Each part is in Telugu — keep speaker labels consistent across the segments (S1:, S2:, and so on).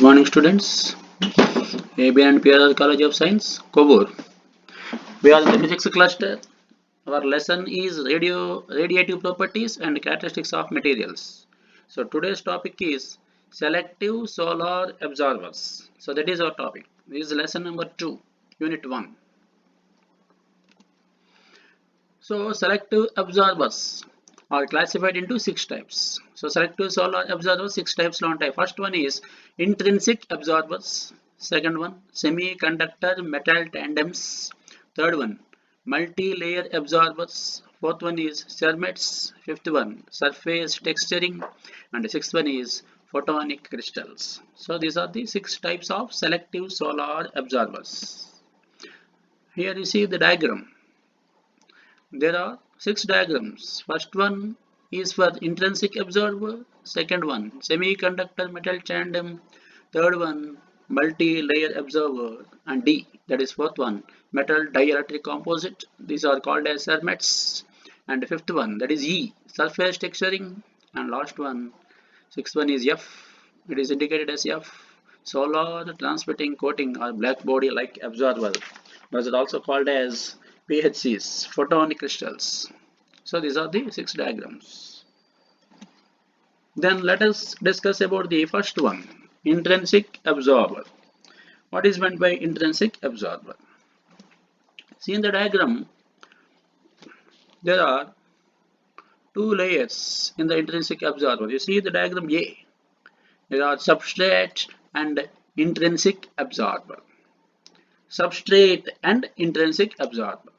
S1: Good morning, students. ABN and PRR College of Science, Kobur. We are in the physics cluster. Our lesson is radiative properties and characteristics of materials. So today's topic is selective solar absorbers. So that is our topic. This is lesson number 2, unit 1. So selective absorbers are classified into 6 types. So selective solar absorbers 6 types lo untayi. First one is intrinsic absorbers. Second one semiconductor metal tandems. Third one multi-layer absorbers. Fourth one is CERMETs. Fifth one surface texturing, and sixth one is photonic crystals. So these are the 6 types of selective solar absorbers. Here you see the diagram. There are 6 diagrams. First one is for intrinsic absorber, second one semiconductor metal tandem, third one multi-layer absorber, and D, that is fourth one metal dielectric composite. These are called as CERMETs. And fifth one, that is E, surface texturing, and last one, sixth one is F. It is indicated as F, solar transmitting coating or black body like absorber. But it also called as PHCs, photonic crystals. So these are the 6 diagrams. Then let us discuss about the first one, intrinsic absorber. What is meant by intrinsic absorber? See in the diagram, there are 2 layers in the intrinsic absorber. You see the diagram A. There are substrate and intrinsic absorber. Substrate and intrinsic absorber.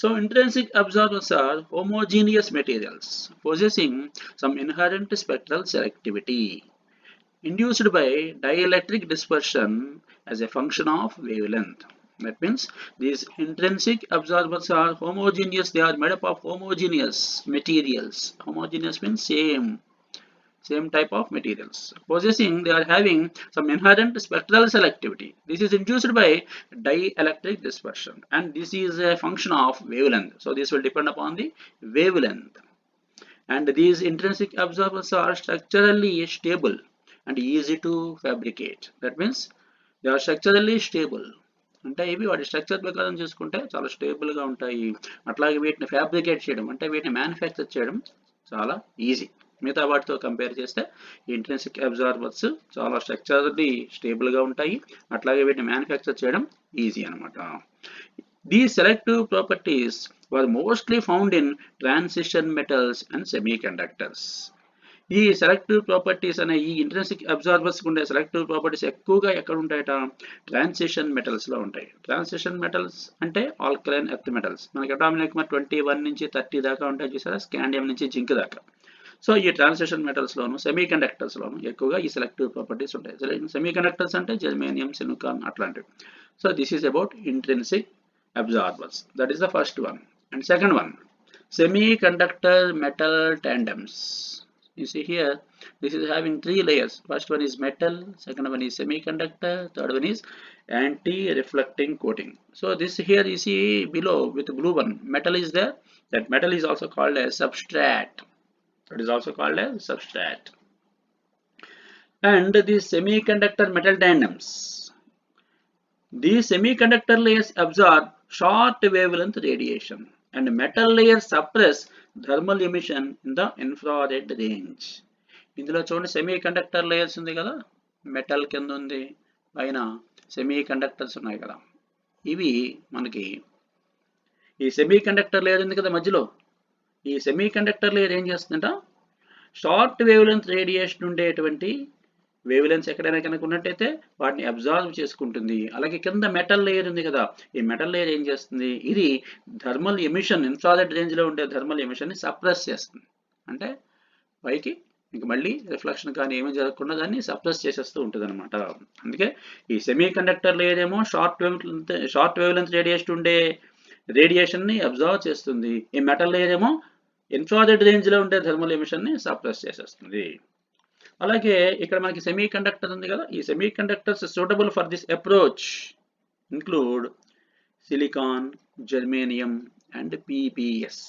S1: So intrinsic absorbers are homogeneous materials possessing some inherent spectral selectivity induced by dielectric dispersion as a function of wavelength. That means these intrinsic absorbers are homogeneous. They are made up of homogeneous materials. Homogeneous means same type of materials possessing, they are having some inherent spectral selectivity. This is induced by dielectric dispersion, and this is a function of wavelength. So this will depend upon the wavelength. And these intrinsic absorbers are structurally stable and easy to fabricate. That means they are structurally stable. అంటే ఇవి వాటి స్ట్రక్చర్ ప్రకారం చూసుకుంటే చాలా స్టేబుల్గా ఉంటాయి. అట్లాగే వీటిని ఫ్యాబ్రికేట్ చేయడం అంటే వీటిని మ్యానుఫ్యాక్చర్ చేయడం చాలా ఈజీ. మిగతా వాటితో కంపేర్ చేస్తే ఇంట్రిన్సిక్ అబ్జార్బర్స్ చాలా స్ట్రక్చర్లీ స్టేబుల్గా ఉంటాయి. అట్లాగే వీటిని మ్యానుఫ్యాక్చర్ చేయడం ఈజీ అనమాట. These selective properties were mostly found in transition metals and semiconductors. ఈ సెలెక్టివ్ ప్రాపర్టీస్ అనే ఈ ఇంట్రిన్సిక్ అబ్జార్బర్స్ ఉండే సెలెక్టివ్ ప్రాపర్టీస్ ఎక్కువగా ఎక్కడ ఉంటాయట? ట్రాన్సిషన్ మెటల్స్ లో ఉంటాయి. ట్రాన్సిషన్ మెటల్స్ అంటే ఆల్కలైన్ ఎర్త్ మెటల్స్. మనకి అటామిక్ నెంబర్ 21 నుంచి 30 దాకా ఉంటాయి చూసారా, స్కాండియం నుంచి జింక్ దాకా. సో ఈ ట్రాన్సిషన్ మెటల్స్ లోను సెమీ కండక్టర్స్ లోను ఎక్కువగా ఈ సెలెక్టివ్ ప్రాపర్టీస్ ఉంటాయి. సెమీ కండక్టర్స్ అంటే జెర్మేనియం, సిలికాన్ అట్లాంటివి. So this is about intrinsic absorbers. That is the first one. And second one, semiconductor metal tandems. You see here, this is having 3 layers. First one is metal, second one is semiconductor, third one is anti-reflecting coating. So this here you see below with the blue one, metal is there. That metal is also called as substrate. That is also called as substrate. And these semiconductor metal tandems, these semiconductor layers absorb short wavelength radiation and metal layers suppress thermal emission in the infrared range. ఇందులో చూడండి సెమీ కండక్టర్ లేయర్స్ ఉంది కదా, మెటల్ కింద ఉంది, పైన సెమీ కండక్టర్స్ ఉన్నాయి కదా. ఇవి మనకి ఈ సెమీ కండక్టర్ లేయర్ ఉంది కదా మధ్యలో, ఈ సెమీ కండక్టర్ లేయర్ ఏం చేస్తుందంట? షార్ట్ వేవ్లెంత్ రేడియేషన్ ఉండేటువంటి వేవ్లెన్స్ ఎక్కడైనా కనుక ఉన్నట్టయితే వాటిని అబ్జార్వ్ చేసుకుంటుంది. అలాగే కింద మెటల్ లేయర్ ఉంది కదా, ఈ మెటల్ లేయర్ ఏం చేస్తుంది? ఇది థర్మల్ ఎమిషన్, ఇన్ఫ్రారెడ్ రేంజ్లో ఉండే థర్మల్ ఎమిషన్ని సప్రెస్ చేస్తుంది. అంటే పైకి ఇంక మళ్ళీ రిఫ్లెక్షన్ కానీ ఏమీ జరగకుండా దాన్ని సప్రెస్ చేసేస్తూ ఉంటుంది అనమాట. అందుకే ఈ సెమీ కండక్టర్ లేయర్ ఏమో షార్ట్ వేవ్లెంత్ రేడియేషన్ ఉండే రేడియేషన్ని అబ్జర్వ్ చేస్తుంది. ఈ మెటల్ లేయర్ ఏమో ఇన్ఫ్రారెడ్ రేంజ్లో ఉండే థర్మల్ ఎమిషన్ని సప్రెస్ చేసేస్తుంది. అలాగే ఇక్కడ మనకి సెమీ కండక్టర్ ఉంది కదా, ఈ semiconductors suitable for this approach include silicon, germanium and PPS,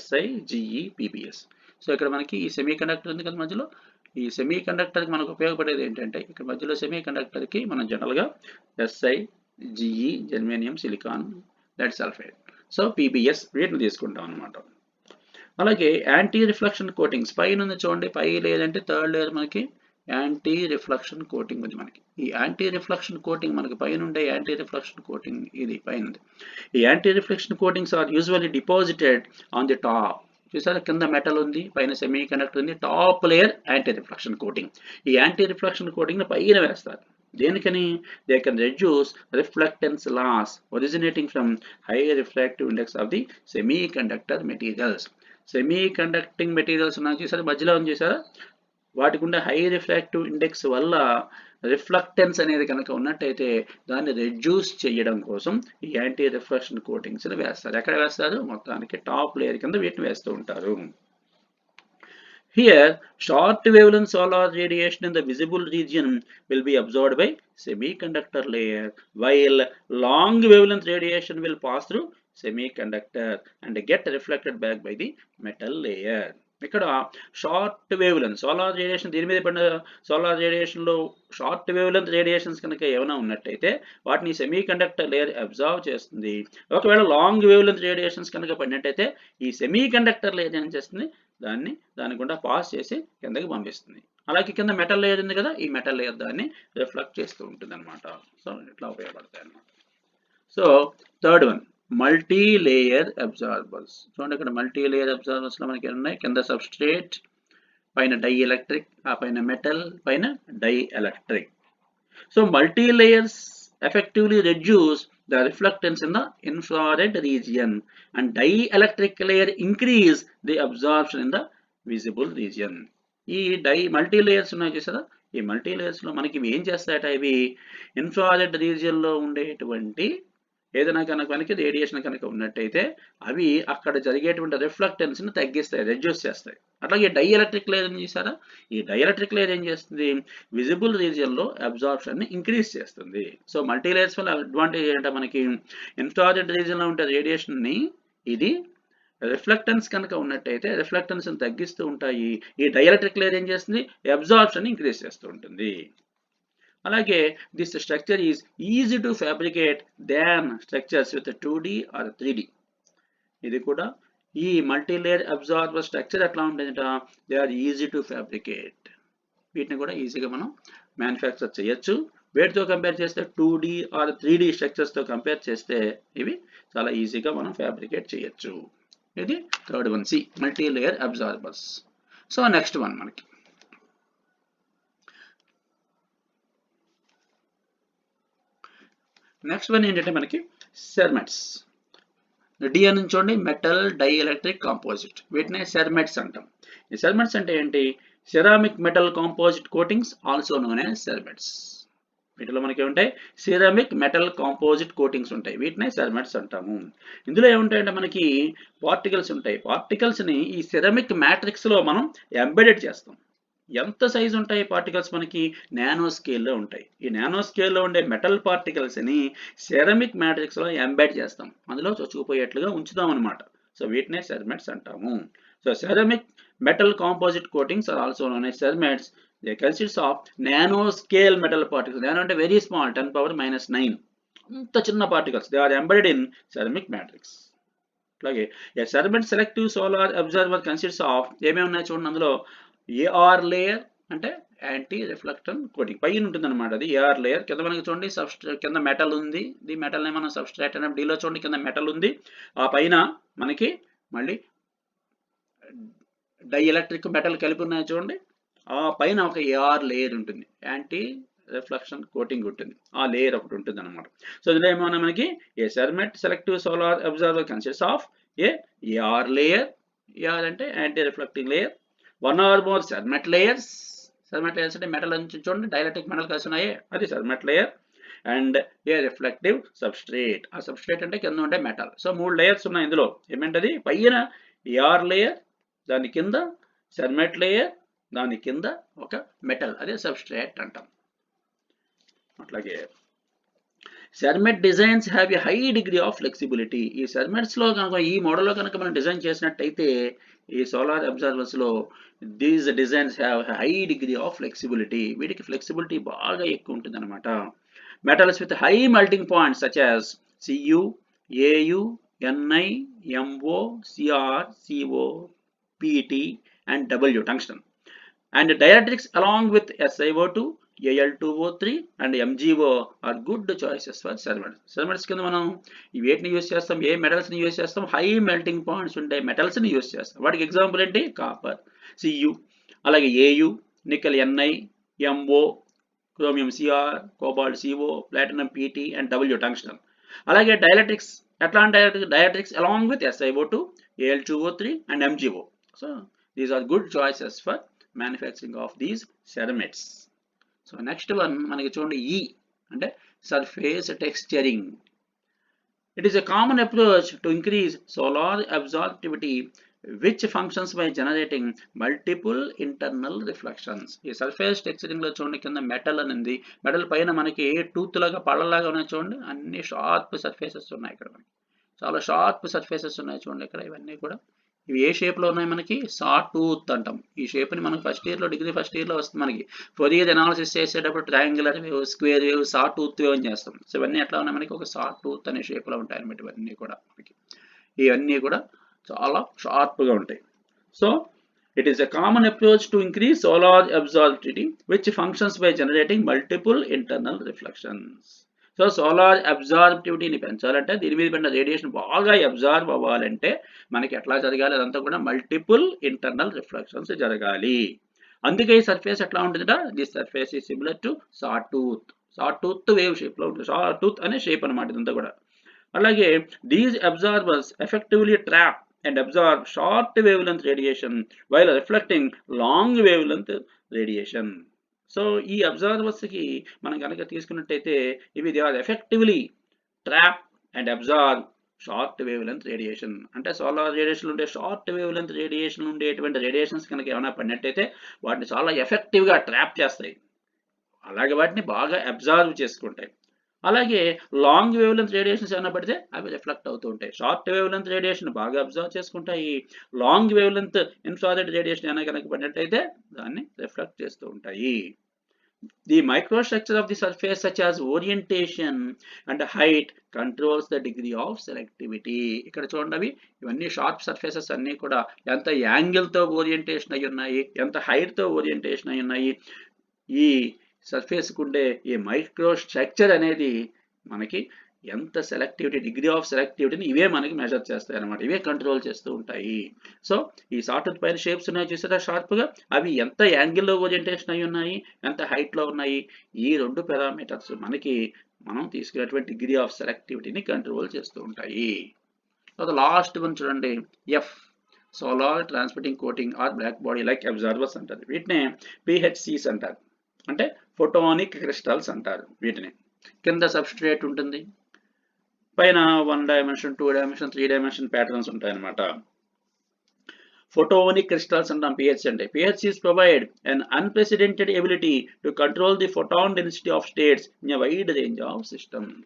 S1: SiGe PPS. So ఇక్కడ మనకి ఈ సెమీ కండక్టర్ ఉంది కదా మధ్యలో, ఈ సెమీ కండక్టర్కి మనకు ఉపయోగపడేది ఏంటంటే ఇక్కడ మధ్యలో సెమీ కండక్టర్కి మనం జనరల్గా SI GE germanium silicon lead sulphide so PBS వీటిని తీసుకుంటాం అనమాట. అలాగే యాంటీ రిఫ్లెక్షన్ కోటింగ్స్ పైన ఉంది చూడండి, పై లేదంటే థర్డ్ లేయర్ మనకి యాంటీ రిఫ్లెక్షన్ కోటింగ్ ఉంది. మనకి ఈ యాంటీ రిఫ్లెక్షన్ కోటింగ్ మనకి పైన ఉండే యాంటీ రిఫ్లెక్షన్ కోటింగ్ ఇది పైన ఉంది. ఈ anti reflection coatings are usually deposited on the top. చూసారా కింద మెటల్ ఉంది, పైన సెమీ కండక్టర్ ఉంది, top layer anti reflection coating. ఈ యాంటీ రిఫ్లెక్షన్ కోటింగ్ పైన వేస్తారు. దేనికని? They can reduce reflectance loss originating from high refractive index of the semiconductor materials. Semiconducting materials నాకు చూసారా మధ్యలో ఉంది చూసారా, వాటికి ఉండే హై రిఫ్రాక్టివ్ ఇండెక్స్ వల్ల రిఫ్లెక్టెన్స్ అనేది కనుక ఉన్నట్టయితే దాన్ని రెడ్యూస్ చేయడం కోసం ఈ యాంటీ రిఫ్లెక్షన్ కోటింగ్స్ని వేస్తారు. ఎక్కడ వేస్తారు? మొత్తానికి టాప్ లేయర్ కింద వీటిని వేస్తూ ఉంటారు. Here, short wavelength solar radiation in the visible region will be absorbed by semiconductor layer, while long wavelength radiation will pass through semiconductor and get reflected back by the metal layer. ఇక్కడ short wavelength solar radiation దీని మీద పడిన సోలార్ రేడియేషన్లో షార్ట్ వేవ్ లెంత్ రేడియేషన్స్ కనుక ఏమైనా ఉన్నట్టయితే వాటిని సెమీ కండక్టర్ లేయర్ అబ్జర్వ్ చేస్తుంది. ఒకవేళ లాంగ్ వేవ్ లెంత్ రేడియేషన్స్ కనుక పడినట్టయితే ఈ సెమీ కండక్టర్ లేయర్ ఏం చేస్తుంది, దాని గుండా పాస్ చేసి కిందకి పంపిస్తుంది. అలాగే కింద మెటల్ లేయర్ ఉంది కదా, ఈ మెటల్ లేయర్ దాన్ని రిఫ్లెక్ట్ చేస్తూ ఉంటుంది అనమాట. సో ఇట్లా ఉపయోగపడతాయి అనమాట. So third one multi layer absorbers. చూడండి ఇక్కడ మల్టీ లేయర్ అబ్జార్బర్స్ లో మనకి ఉన్నాయి, కింద సబ్స్ట్రేట్, పైన డై ఎలక్ట్రిక్, ఆ పైన మెటల్, పైన dielectric. So multi layers effectively reduce the reflectance in the infrared region and dielectric layer increase the absorption in the visible region. ఈ మల్టీ లేయర్స్ ఉన్నాయి చూసారా, ఈ మల్టీ లేయర్స్ లో మనకి ఇవి ఏం చేస్తాయట, ఇవి ఇన్ఫ్రారెడ్ రీజియన్ లో ఉండేటువంటి ఏదైనా కనుక మనకి రేడియేషన్ కనుక ఉన్నట్టయితే అవి అక్కడ జరిగేటువంటి రిఫ్లెక్టెన్స్ ని తగ్గిస్తాయి, రెడ్యూస్ చేస్తాయి. అట్లాగే డై ఎలక్ట్రిక్ లేయర్ చూసారా, ఈ డై ఎలక్ట్రిక్ లేయర్ ఏం చేస్తుంది, విజిబుల్ రీజియన్ లో అబ్జార్ప్షన్ ని ఇంక్రీజ్ చేస్తుంది. సో మల్టీ లేయర్స్ వల్ల అడ్వాంటేజ్ ఏంటంటే మనకి ఇన్ఫ్రారెడ్ రీజియన్ లో ఉండే రేడియేషన్ ని ఇది రిఫ్లెక్టెన్స్ కనుక ఉన్నట్టయితే రిఫ్లెక్టెన్స్ ని తగ్గిస్తూ ఉంటాయి. ఈ డై ఎలక్ట్రిక్ లేయర్ ఏం చేస్తుంది, అబ్జార్ప్షన్ ని ఇంక్రీజ్ చేస్తూ ఉంటుంది. అలాగే this structure is easy to fabricate than structures with 2D or 3D. ఇది కూడా ఈ మల్టీ లేయర్ అబ్జార్బర్ స్ట్రక్చర్ ఎట్లా ఉంటుందంట, they are easy to fabricate. వీటిని కూడా ఈజీగా మనం మ్యానుఫ్యాక్చర్ చేయొచ్చు. వేటితో కంపేర్ చేస్తే 2D ఆర్ 3D స్ట్రక్చర్స్తో కంపేర్ చేస్తే ఇవి చాలా ఈజీగా మనం ఫ్యాబ్రికేట్ చేయొచ్చు. ఇది థర్డ్ వన్, సి multi layer absorbers. So next one మనకి నెక్స్ట్ వన్ ఏంటంటే మనకి సెర్మెట్స్. డి అని చూడండి, మెటల్ డై ఎలక్ట్రిక్ కాంపోజిట్, వీటినే సెర్మెట్స్ అంటాం. ఈ సెర్మెట్స్ అంటే ఏంటి, ceramic metal composite coatings also known as cermets. వీటిలో మనకి ఏముంటాయి, సిరామిక్ మెటల్ కాంపోజిట్ కోటింగ్స్ ఉంటాయి, వీటినే సెర్మెట్స్ అంటాము. ఇందులో ఏముంటాయంటే మనకి పార్టికల్స్ ఉంటాయి. పార్టికల్స్ ని ఈ సిరామిక్ మ్యాట్రిక్స్ లో మనం ఎంబెడెడ్ చేస్తాం. ఎంత సైజు ఉంటాయి పార్టికల్స్, మనకి నానో స్కేల్లో ఉంటాయి. ఈ నానో స్కేల్లో ఉండే మెటల్ పార్టికల్స్ ని సెరామిక్ మ్యాట్రిక్స్ లో ఎంబెడ్ చేస్తాం, అందులో చొచ్చుకుపోయేట్లుగా ఉంచుతాం అనమాట. సో వీటినే సెర్మెట్స్ అంటాము. So ceramic metal composite coatings are also known as cermets. They consist of nano scale metal particles. Nano అంటే వెరీ స్మాల్, 10⁻⁹ అంత చిన్న particles. They are embedded in ceramic matrix. అలాగే cermet selective solar absorber consist of ఏమేమి ఉన్నాయి చూడండి, అందులో ఏఆర్ లేయర్ అంటే యాంటీ రిఫ్లెక్టన్ కోటింగ్ పైన ఉంటుంది అనమాట, అది ఏఆర్ లేయర్. కింద మనకి చూడండి సబ్స్ట్రేట్, కింద మెటల్ ఉంది, ది మెటల్ నే మనం సబ్స్ట్రేట్ అంటే డీలో చూడండి కింద మెటల్ ఉంది, ఆ పైన మనకి మళ్ళీ డై ఎలక్ట్రిక్ మెటల్ కలిపి ఉన్నాయి చూడండి, ఆ పైన ఒక ఏఆర్ లేయర్ ఉంటుంది, యాంటీ రిఫ్లెక్షన్ కోటింగ్ ఉంటుంది, ఆ లేయర్ ఒకటి ఉంటుంది అనమాట. సో ఇందులో ఏమన్నా మనకి a cermet selective solar absorber consist of AR layer, AR అంటే anti reflecting layer, one or more cermet layers. Cermet layers అంటే మెటల్ నుంచి చూడండి డైఎలక్ట్రిక్ మెటల్ కలిసి ఉన్నాయి, అది cermet layer. And a reflective substrate, ఆ సబ్స్ట్రేట్ అంటే కింద ఉండే మెటల్. సో 3 లేయర్స్ ఉన్నాయి ఇందులో. ఏమంటది, పైన ఏఆర్ లేయర్, దాని కింద సెర్మెట్ లేయర్, దాని కింద ఒక మెటల్, అదే సబ్స్ట్రేట్ అంటాం. అట్లాగే CERMAT designs have a high degree of flexibility. ఈ CERMATs లో కనుక ఈ మోడల్లో కనుక మనం డిజైన్ చేసినట్టయితే ఈ సోలార్ అబ్జర్వర్స్ లో these designs have high degree of flexibility. వీటికి ఫ్లెక్సిబిలిటీ బాగా ఎక్కువ ఉంటుంది అనమాట. Metals with high melting points such as Cu, Au, Ni, Mo, Cr, Co, Pt and W tungsten. And dielectrics along with SiO2, Al2O3 and MgO are good choices for CERMATs. CERMATs కింద మనం వేటిని యూస్ చేస్తాం, ఏ మెటల్స్ ని యూస్ చేస్తాం, హై మెల్టింగ్ పాయింట్స్ ఉండే మెటల్స్ ని యూస్ చేస్తాం. వాటికి ఎగ్జాంపుల్ ఏంటి, కాపర్, Cu, అలాగే Au, nickel Ni, Mo, chromium Cr, cobalt Co, platinum Pt and W tungsten. అలాగే డైఎలక్ట్రిక్స్ ఎట్లా అంటే dielectrics along with SiO2, Al2O3 and MgO. So these are good choices for manufacturing of these CERMATs. So next one మనకి చూడండి E అంటే surface texturing. It is a common approach to increase solar absorptivity which functions by generating multiple internal reflections. ఈ సర్ఫేస్ టెక్స్చరింగ్ లో చూడండి కింద మెటల్ అనేది, మెటల్ పైన మనకి టూత్ లాగా పళ్ళలాగా ఉన్నాయి చూడండి, అన్ని షార్ప్ సర్ఫేసెస్ ఉన్నాయి ఇక్కడ మనకి, చాలా షార్ప్ సర్ఫేసెస్ ఉన్నాయి చూడండి ఇక్కడ. ఇవన్నీ కూడా ఇవి ఏ షేప్ లో ఉన్నాయి మనకి, సా టూత్ అంటాం. ఈ షేప్ ని మనం ఫస్ట్ ఇయర్ లో, డిగ్రీ ఫస్ట్ ఇయర్ లో వస్తుంది మనకి. ఫోరియర్ అనాలిసిస్ చేసేటప్పుడు ట్రయాంగులర్ వేవ్, స్క్వేర్ వేవ్, సా టూత్ వేవ్ అని చేస్తాం. సో ఇవన్నీ ఎట్లా ఉన్నాయి మనకి, ఒక సా టూత్ అనే షేప్ లో ఉంటాయి అన్నమాట. ఇవన్నీ కూడా మనకి, ఇవన్నీ కూడా చాలా షార్ప్ గా ఉంటాయి. So it is a common approach to increase solar absorptivity which functions by generating multiple internal reflections. So solar అబ్జార్బివిటీని పెంచాలంటే, దీని మీద పడిన రేడియేషన్ బాగా అబ్జార్బ్ అవ్వాలంటే మనకి ఎట్లా జరగాలి, అదంతా కూడా మల్టిపుల్ ఇంటర్నల్ రిఫ్లెక్షన్స్ జరగాలి. అందుకే ఈ సర్ఫేస్ ఎట్లా ఉంటుందట, this surface is similar to saw tooth wave shape లో ఉంటుంది. సా టూత్ అనే షేప్ అనమాట ఇదంతా కూడా. అలాగే these absorbers effectively trap and absorb short wavelength radiation while reflecting long wavelength radiation. So ఈ అబ్జార్బర్స్ కి మనం కనుక తీసుకున్నట్టయితే ఇవి they are effectively trap and absorb short wavelength radiation. అంటే సోలార్ రేడియేషన్ ఉండే షార్ట్ వేవ్ లెంత్ రేడియేషన్ ఉండేటువంటి రేడియేషన్స్ కనుక ఏమైనా పడినట్టయితే వాటిని చాలా ఎఫెక్టివ్ గా ట్రాప్ చేస్తాయి, అలాగే వాటిని బాగా అబ్జార్బ్ చేసుకుంటాయి. అలాగే లాంగ్ వేవ్ లెంత్ రేడియేషన్స్ ఏమైనా పడితే అవి రిఫ్లెక్ట్ అవుతూ ఉంటాయి. షార్ట్ వేవ్ లెంత్ రేడియేషన్ బాగా అబ్జర్వ్ చేసుకుంటాయి, long wave length infrared radiation ఏమైనా కనుక పడినట్టయితే దాన్ని రిఫ్లెక్ట్ చేస్తూ ఉంటాయి. The microstructure of the surface such as orientation and height controls the degree of selectivity. ఇక్కడ చూడండి, ఇవన్నీ షార్ప్ సర్ఫేసెస్ అన్నీ కూడా ఎంత యాంగిల్ తో ఓరియంటేషన్ అయి ఉన్నాయి, ఎంత హైట్ తో ఓరియంటేషన్ అయి ఉన్నాయి. ఈ సర్ఫేస్ కుండే ఈ మైక్రో స్ట్రక్చర్ అనేది మనకి ఎంత సెలెక్టివిటీ, డిగ్రీ ఆఫ్ సెలెక్టివిటీని ఇవే మనకి మెజర్ చేస్తాయి అన్నమాట, ఇవే కంట్రోల్ చేస్తూ ఉంటాయి. సో ఈ సాఫ్ట్వేర్ పైన షేప్స్ ఉన్నాయి చూసారా షార్ప్ గా, అవి ఎంత యాంగిల్లో ఓరియంటేషన్ అయి ఉన్నాయి, ఎంత హైట్ లో ఉన్నాయి, ఈ రెండు పారామీటర్స్ మనకి మనం తీసుకునేటువంటి డిగ్రీ ఆఫ్ సెలెక్టివిటీని కంట్రోల్ చేస్తూ ఉంటాయి. తర్వాత లాస్ట్ వన్ చూడండి, ఎఫ్ solar transmitting coating or black body like absorbers అంటారు. వీటినే PHCs అంటారు, అంటే ఫోటోనిక్ క్రిస్టల్స్ అంటారు. వీటిని కింద సబ్స్ట్రేట్ ఉంటుంది, పైన 1 డైమెన్షన్, 2 డైమెన్షన్, 3 డైమెన్షన్ ప్యాటర్న్స్ ఉంటాయి అన్నమాట. ఫోటోనిక్ క్రిస్టల్స్ అంటాం PHC అంటే. PHCs provide an unprecedented ability to control the photon density of states in a wide range of systems.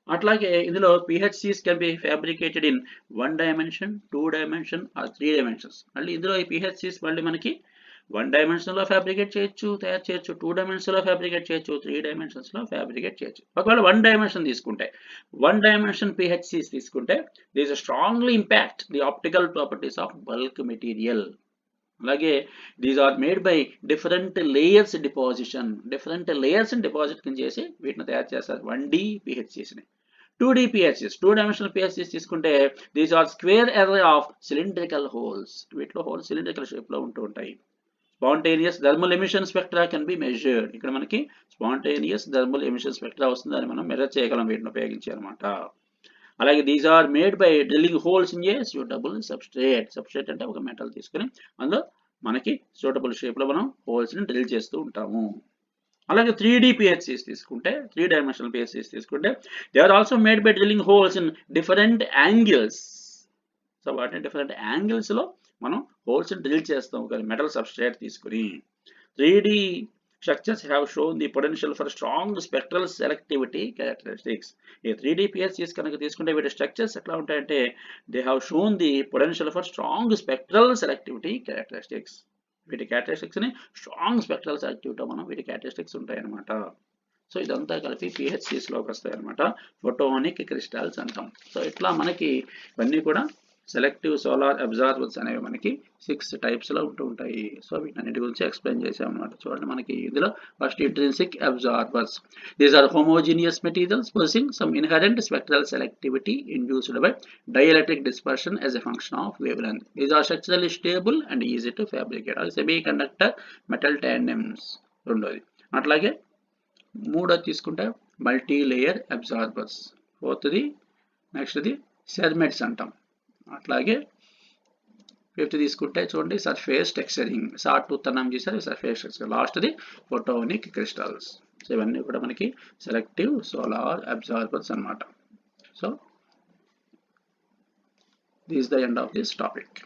S1: అట్లాగే ఇందులో PHCs can be fabricated in 1 dimension, 2 dimension or 3 dimensions. మళ్ళీ ఇందులో ఈ PHCs మళ్ళీ మనకి 1 dimension లో ఫ్యాబ్రికేట్ చేయొచ్చు, తయారు చేయొచ్చు, 2 dimension లో ఫ్యాబ్రికేట్ చేయొచ్చు, 3 dimensions లో ఫ్యాబ్రికేట్ చేయొచ్చు. ఒకవేళ 1 dimension తీసుకుంటే, 1 dimension PHCs తీసుకుంటే these strongly impact the optical properties of bulk material. అలాగే these are made by different layers deposition, different layers deposit చేసి వీటిని తయారు చేస్తారు 1D PHCs ని. 2D PHCs, 2 dimensional PHCs తీసుకుంటే these are square array of cylindrical holes, వీటిలో హోల్స్ సిలిండ్రికల్ షేప్ లో ఉంటూ ఉంటాయి. Spontaneous thermal emission spectra can be measured. ఇక్కడ మనకి స్పాంటేనియస్ థర్మల్ ఎమిషన్ స్పెక్ట్రా వస్తుంది, దాన్ని మనం మెజర్ చేయగలం వీటిని ఉపయోగించి అనమాట. అలాగే these are made by drilling holes in a suitable substrate. Substrate అంటే ఒక మెటల్ తీసుకుని అందులో మనకి సూటబుల్ షేప్ లో మనం హోల్స్ ని డ్రిల్ చేస్తూ ఉంటాము. అలాగే 3D PHCs తీసుకుంటే, 3 dimensional PHCs తీసుకుంటే they are also made by drilling holes in different angles. So వాటిని డిఫరెంట్ యాంగిల్స్ లో మనం హోల్స్ డ్రిల్ చేస్తాం ఒక మెటల్ సబ్స్ట్రేట్ తీసుకుని. 3D structures have shown the potential for strong spectral selectivity characteristics. ఈ 3D PSCs కనుక తీసుకుంటే వీటి స్ట్రక్చర్స్ ఎట్లా ఉంటాయంటే they have shown the potential for strong spectral selectivity characteristics. వీటి క్యారెక్టరిస్టిక్స్ ని స్ట్రాంగ్ స్పెక్ట్రల్ సెలెక్టివిటీ మనం వీటి క్యారెక్టరిస్టిక్స్ ఉంటాయి అన్నమాట. సో ఇదంతా కలిపి PHCs లోకి వస్తాయి అనమాట. ఫోటోనిక్ క్రిస్టల్స్ అంటాం. సో ఇట్లా మనకి ఇవన్నీ కూడా సెలెక్టివ్ సోలార్ అబ్జార్బర్స్ అనేవి మనకి 6 టైప్స్ లో ఉంటాయి. సో వీటన్నిటి గురించి ఎక్స్ప్లెయిన్ చేసాం అనమాట. చూడండి మనకి ఇందులో first intrinsic absorbers. These are homogeneous materials possessing some inherent spectral selectivity induced by dielectric dispersion as a function of wavelength. These are structurally stable and easy to fabricate. Semiconductor metal tandems రెండోది. అట్లాగే మూడోది తీసుకుంటే మల్టీ లేయర్ అబ్జార్బర్స్. ఫోర్త్ది నెక్స్ట్ది సెర్మెట్స్ అంటాం. అట్లాగే ఫిఫ్త్ తీసుకుంటే చూడండి సర్ఫేస్ టెక్స్చరింగ్, షార్ట్ టూత్ అన్నాం చేశారు, surface texture. Last the photonic crystals. So ఇవన్నీ కూడా మనకి సెలెక్టివ్ సోలార్ అబ్జార్బర్స్ అన్నమాట. So this the end of this topic.